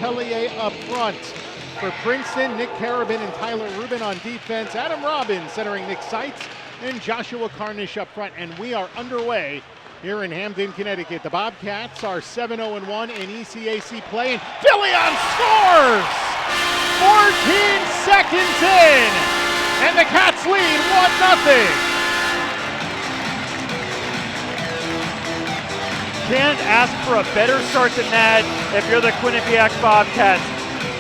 Letellier up front. For Princeton, Nick Carabin and Tyler Rubin on defense. Adam Robbins centering Nick Seitz and Joshua Carnish up front. And we are underway here in Hamden, Connecticut. The Bobcats are 7-0-1 in ECAC play, and Phillion scores! 14 seconds in, and the Cats lead 1-0. Can't ask for a better start than that if you're the Quinnipiac Bobcats.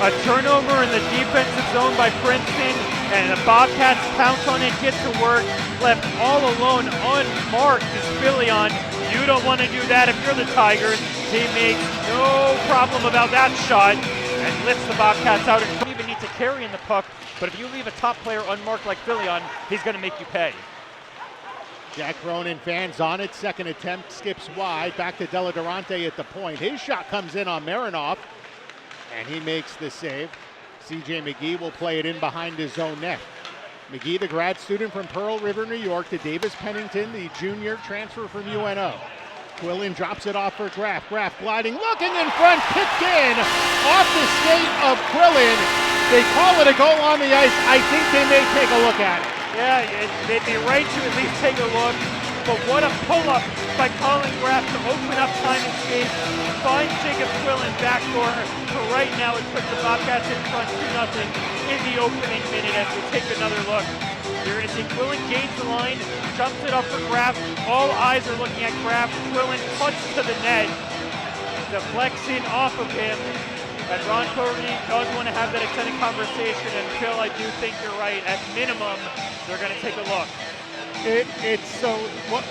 A turnover in the defensive zone by Princeton, and the Bobcats pounce on it, get to work, left all alone, unmarked is Phillion. You don't want to do that if you're the Tigers. He makes no problem about that shot and lifts the Bobcats out. And you don't even need to carry in the puck, but if you leave a top player unmarked like Phillion, he's going to make you pay. Jack Cronin fans on it. Second attempt skips wide. Back to Della Durante at the point. His shot comes in on Marinoff, and he makes the save. CJ McGee will play it in behind his own net. McGee, the grad student from Pearl River, New York, to Davis Pennington, the junior transfer from UNO. Quillen drops it off for Graff. Graff gliding, looking in front, kicked in off the skate of Quillen. They call it a goal on the ice. I think they may take a look at it. Yeah, they'd be right to at least take a look, but what a pull-up by Colin Graff to open up time and space, find Jacob Quillen backdoor. For right now, it puts the Bobcats in front 2-0 in the opening minute as we take another look. You're going to see Quillen gains the line, jumps it up for Graff. All eyes are looking at Graff. Quillen cuts to the net, deflects in off of him. And Ron Cody does want to have that extended conversation, and Phil, I do think you're right. At minimum, they're going to take a look.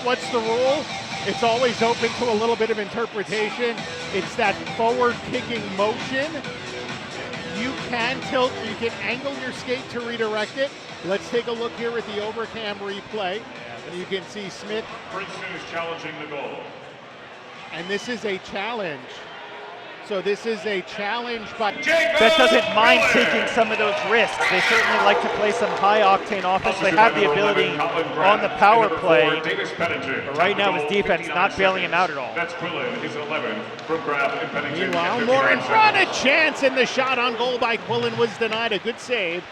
What's the rule? It's always open to a little bit of interpretation. It's that forward kicking motion. You can tilt, you can angle your skate to redirect it. Let's take a look here at the overcam replay. You can see Smith. Princeton is challenging the goal. And this is a challenge. So this is a challenge by that doesn't mind taking some of those risks. They certainly like to play some high-octane offense. They have the ability on the power play. But right now his defense not bailing him out at all. That's Quillen. He's 11 from Graff and Pennington. Meanwhile, more in front, a chance, and the shot on goal by Quillen was denied. A good save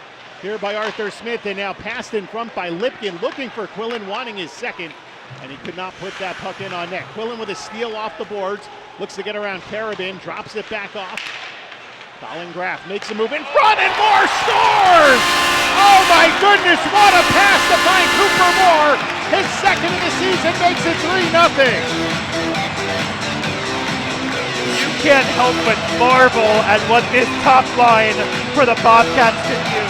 here by Arthur Smith, and now passed in front by Lipkin, looking for Quillen, wanting his second, and he could not put that puck in on net. Quillen with a steal off the boards. Looks to get around Carabin, drops it back off. Colin Graff makes a move in front, and Moore scores! Oh my goodness, what a pass to find Cooper Moore! His second of the season makes it 3-0. You can't help but marvel at what this top line for the Bobcats can do.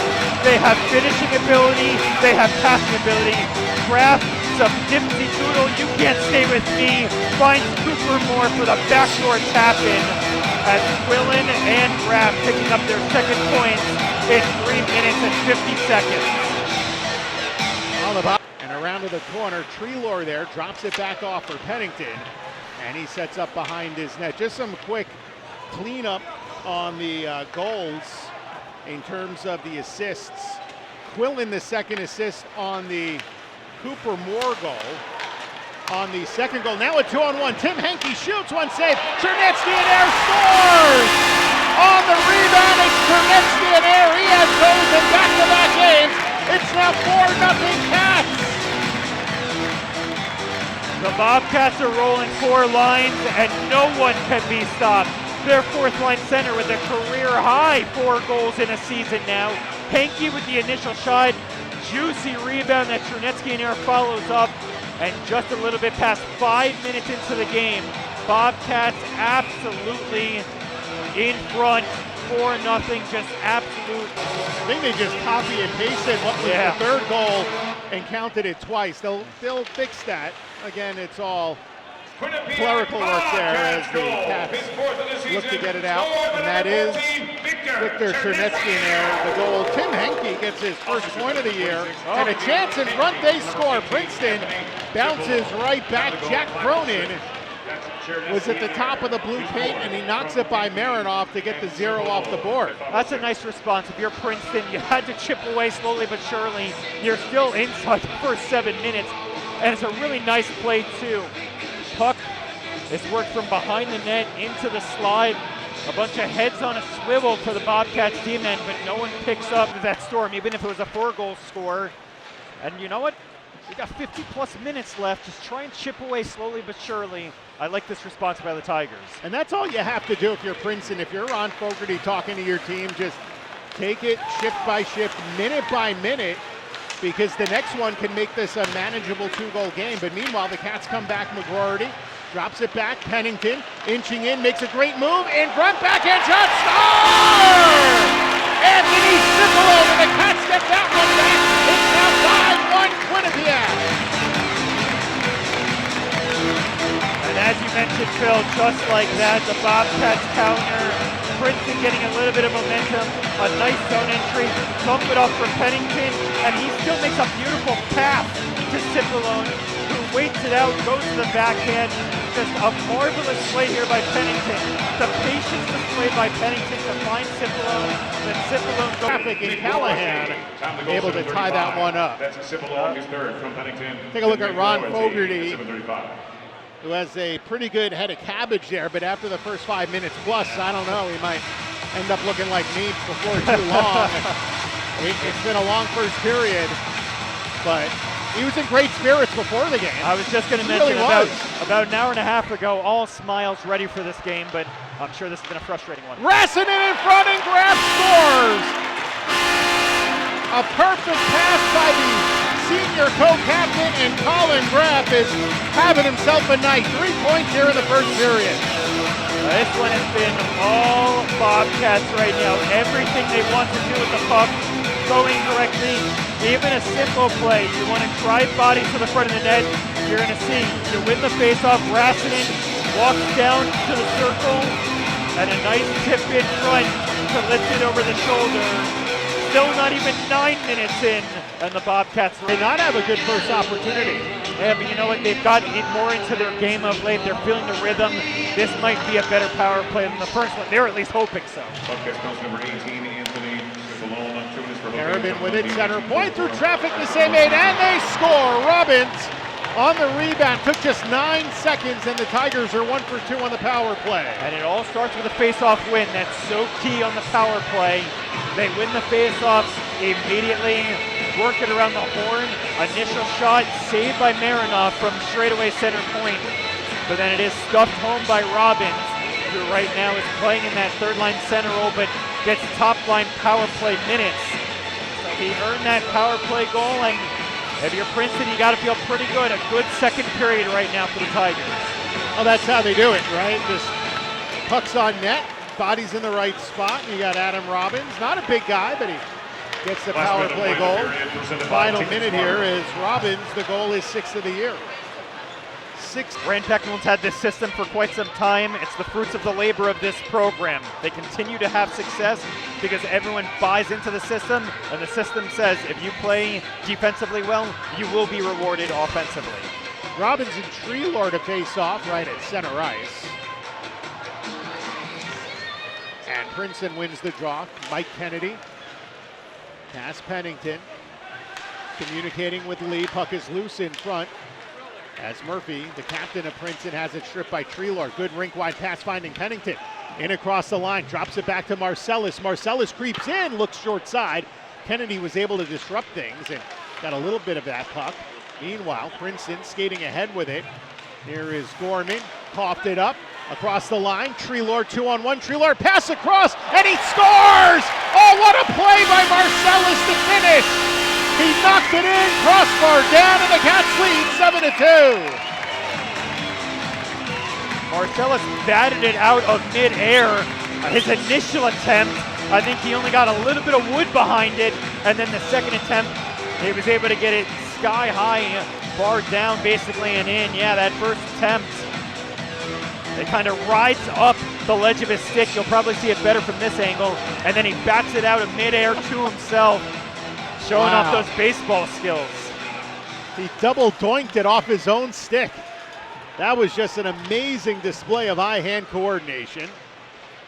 They have finishing ability, they have passing ability. Graff, some dipsy doodle, you can't stay with me, finds Cooper Moore for the backdoor tap-in as Quillen and Graff picking up their second points in 3 minutes and 50 seconds. And around to the corner, Treelor there, drops it back off for Pennington, and he sets up behind his net. Just some quick cleanup on the goals in terms of the assists. Quillen, the second assist on the Cooper Moore goal. On the second goal, now a 2-on-1. Tim Henke shoots, one save. Chernetsky in air scores! On the rebound, it's Chernetsky in air. He has those in back-to-back games. It's now 4-0 Cats. The Bobcats are rolling 4 lines, and no one can be stopped. Their fourth line center with a career-high 4 goals in a season now. Henke with the initial shot. Juicy rebound that Chernetsky in air follows up, and just a little bit past 5 minutes into the game, Bobcats absolutely in front, 4-0, just absolute. I think they just copy and pasted what was the third goal and counted it twice. They'll fix that. Again, it's all clerical work there as the Cats look to get it out, and that is Victor Chernetsky in there, the goal. Tim Henke gets his first point of the year, and a chance in front, they score. Princeton bounces right back. Jack Cronin was at the top of the blue paint, and he knocks it by Marinoff to get the 0 off the board. That's a nice response. If you're Princeton, you had to chip away slowly but surely. You're still inside the first 7 minutes, and it's a really nice play too. Puck is worked from behind the net into the slide. A bunch of heads on a swivel for the Bobcats D-men, but no one picks up that storm, even if it was a 4-goal score. And you know what? We got 50-plus minutes left. Just try and chip away slowly but surely. I like this response by the Tigers. And that's all you have to do if you're Princeton. If you're Ron Fogarty talking to your team, just take it shift by shift, minute by minute, because the next one can make this a manageable 2-goal game. But meanwhile, the Cats come back. McGroarty drops it back. Pennington inching in, makes a great move. In front, backhand shot, score! Anthony Cipolone, and the Cats get that one back. It's now 5-1 Quinnipiac. And as you mentioned, Phil, just like that, the Bobcats counter. Princeton getting a little bit of momentum, a nice zone entry, bump it off for Pennington, and he still makes a beautiful pass to Cipolone, who waits it out, goes to the backhand. Just a marvelous play here by Pennington. The patience displayed by Pennington to find Cipolone, then Cipolone goes. Traffic in Callahan, able to tie that one up. That's Cipolone, his third from Pennington. Take a look at Ron Fogarty, 7:35. who has a pretty good head of cabbage there, but after the first 5 minutes plus, I don't know, he might end up looking like me before too long. It's been a long first period, but he was in great spirits before the game. I was just going to mention about an hour and a half ago, all smiles ready for this game, but I'm sure this has been a frustrating one. Rassinen in front and Graf scores! A perfect pass by the senior co-captain, and Colin Graf is having himself a night. 3 points here in the first period. This one has been all Bobcats right now. Everything they want to do with the puck, going correctly. Even a simple play, you want to drive bodies to the front of the net, you're going to see you win the faceoff. Rassinen walks down to the circle, and a nice tip in front to lift it over the shoulder. Still not even 9 minutes in, and the Bobcats did not have a good first opportunity. Yeah, but you know what? They've gotten more into their game of late. They're feeling the rhythm. This might be a better power play than the first one. They're at least hoping so. Bobcats comes number 18, Anthony Cipolone, 2 minutes for Carabin with it, center point through traffic to save it, and they score. Robbins on the rebound. Took just 9 seconds, and the Tigers are 1 for 2 on the power play. And it all starts with a face-off win. That's so key on the power play. They win the face-off immediately, work it around the horn. Initial shot saved by Marinoff from straightaway center point. But then it is stuffed home by Robbins, who right now is playing in that third-line center role, but gets top-line power play minutes. So he earned that power play goal, and if you're Princeton, you got to feel pretty good. A good second period right now for the Tigers. Well, that's how they do it, right? Just pucks on net, body's in the right spot. You got Adam Robbins, not a big guy, but he gets the power play goal. Final minute here is Robbins. The goal is 6th of the year. Rand Pecknold's had this system for quite some time. It's the fruits of the labor of this program. They continue to have success because everyone buys into the system, and the system says if you play defensively well, you will be rewarded offensively. Robbins and Treelor to face off right at center ice. And Princeton wins the draw. Mike Kennedy. Pass Pennington. Communicating with Lee. Puck is loose in front. As Murphy, the captain of Princeton, has it stripped by Treelor. Good rink-wide pass finding Pennington. In across the line, drops it back to Marcellus. Marcellus creeps in, looks short side. Kennedy was able to disrupt things and got a little bit of that puck. Meanwhile, Princeton skating ahead with it. Here is Gorman, coughed it up. Across the line, Treelor 2-on-1. Treelor pass across, and he scores! Oh, what a play by Marcellus to finish! He knocked it in, crossbar down, and the Cats lead 7-2. Marcellus batted it out of midair. His initial attempt, I think he only got a little bit of wood behind it, and then the second attempt, he was able to get it sky high, barred down basically and in. Yeah, that first attempt, it kind of rides up the ledge of his stick. You'll probably see it better from this angle, and then he bats it out of midair to himself, showing off those baseball skills. He double doinked it off his own stick. That was just an amazing display of eye-hand coordination.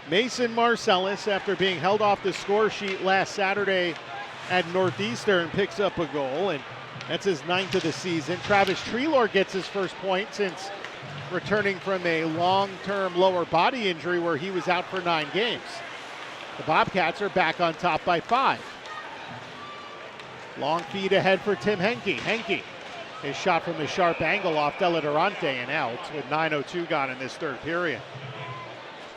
Mason Marcellus, after being held off the score sheet last Saturday at Northeastern, picks up a goal, and that's his 9th of the season. Travis Treelor gets his first point since returning from a long-term lower body injury where he was out for 9 games. The Bobcats are back on top by 5. Long feed ahead for Tim Henke. Henke, his shot from the sharp angle off Deladorante and out with 9:02 gone in this third period.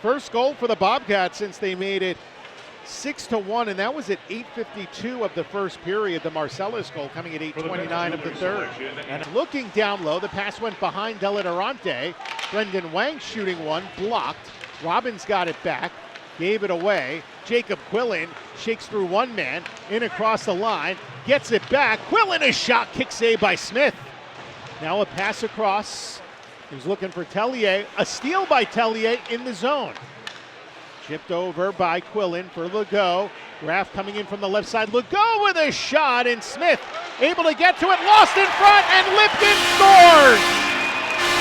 First goal for the Bobcats since they made it 6-1, and that was at 8:52 of the first period. The Marcellus goal coming at 8:29 of the third. And looking down low, the pass went behind Deladorante. Brendan Wang shooting one, blocked. Robbins got it back, gave it away. Jacob Quillen shakes through one man, in across the line, gets it back. Quillen, a shot, kick save by Smith. Now a pass across. He's looking for Tellier. A steal by Tellier in the zone. Chipped over by Quillen for Legault. Graff coming in from the left side. Legault with a shot, and Smith able to get to it. Lost in front, and Lipton scores!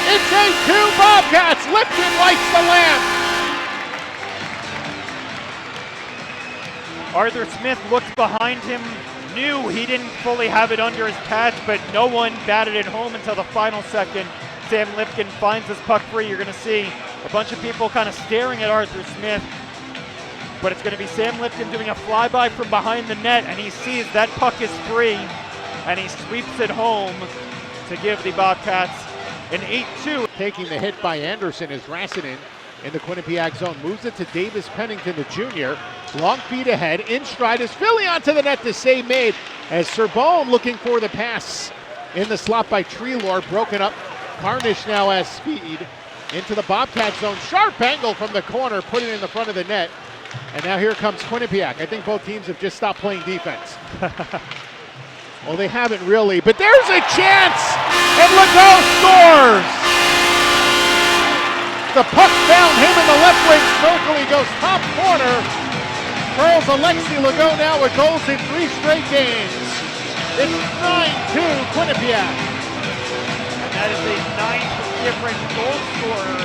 It's 8-2 Bobcats. Lipton lights the lamp. Arthur Smith looked behind him, knew he didn't fully have it under his pads, but no one batted it home until the final second. Sam Lipkin finds this puck free. You're going to see a bunch of people kind of staring at Arthur Smith, but it's going to be Sam Lipkin doing a flyby from behind the net, and he sees that puck is free, and he sweeps it home to give the Bobcats an 8-2. Taking the hit by Anderson is Rassinen in the Quinnipiac zone. Moves it to Davis Pennington, the junior. Long feet ahead. In stride is Philly onto the net. The save made as Serbaum looking for the pass in the slot by Treelor. Broken up. Carnish now has speed into the Bobcat zone. Sharp angle from the corner, putting it in the front of the net. And now here comes Quinnipiac. I think both teams have just stopped playing defense. Well, they haven't really, but there's a chance! And Legault scores! The puck found him in the left wing circle. He goes top corner. Charles Alexis Legault now with goals in 3 straight games. It's 9-2 Quinnipiac. That is a 9th different goal scorer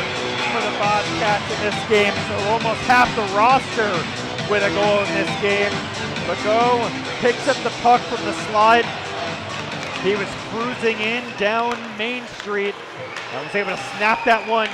for the Bobcats in this game, so almost half the roster with a goal in this game. Legault picks up the puck from the slide. He was cruising in down Main Street and was able to snap that one